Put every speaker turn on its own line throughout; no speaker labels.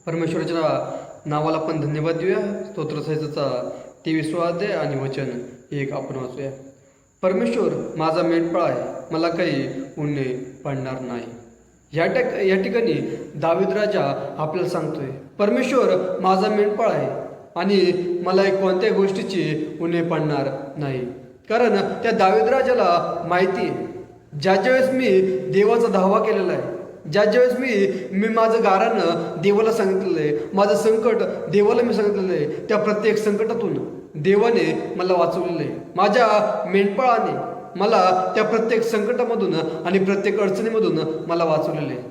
परमेश्वराच्या नावाला पण धन्यवाद देऊया. स्तोत्रसहिताचा 23वा अध्याय आणि वचन 1 आपण वाचूया. परमेश्वर माझा मेंढपाळ आहे, मला काही उणे पडणार नाही. या ठिकाणी दावीद राजा आपल्याला सांगतोय, परमेश्वर माझा मेंढपाळ आहे आणि मला कोणत्याही गोष्टीची उणे पडणार नाही. कारण त्या दावीद राजाला माहिती आहे, ज्यावेळेस मी देवाचा धावा केलेला आहे, ज्यावेळेस मी माझं गारानं देवाला सांगितलेलं आहे, माझं संकट देवाला मी सांगितलेलं आहे, त्या प्रत्येक संकटातून देवाने मला वाचवलेलं आहे. माझ्या मेंढपाळाने मला त्या प्रत्येक संकटामधून आणि प्रत्येक अडचणीमधून मला वाचवलेलं आहे.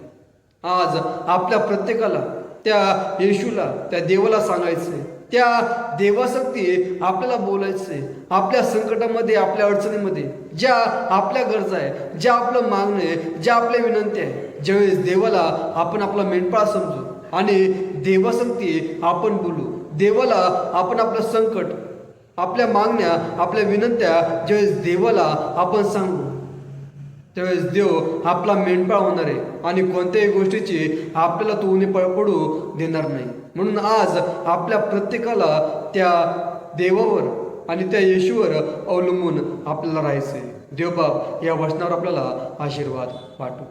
आज आपल्या प्रत्येकाला त्या येशूला, त्या देवाला सांगायचं आहे, त्या देवासाठी आपल्याला बोलायचं आहे. आपल्या संकटामध्ये, आपल्या अडचणीमध्ये ज्या आपल्या गरजा आहे, ज्या आपलं मागणं आहे, ज्या आपल्या विनंती आहे, ज्यावेळेस देवाला आपण आपला मेंढपाळ समजू आणि देवासाठी आपण बोलू, देवाला आपण आपलं संकट, आपल्या मागण्या, आपल्या विनंत्या ज्यावेळेस देवाला आपण सांगू, त्यावेळेस देव आपला मेंढपाळ होणार आहे आणि कोणत्याही गोष्टीची आपल्याला तो उणे पडू देणार नाही. म्हणून आज आपल्या प्रत्येकाला त्या देवावर आणि त्या येशूवर अवलंबून आपल्याला राहायचं आहे. देवबाप या वचनावर आपल्याला आशीर्वाद पाठवू.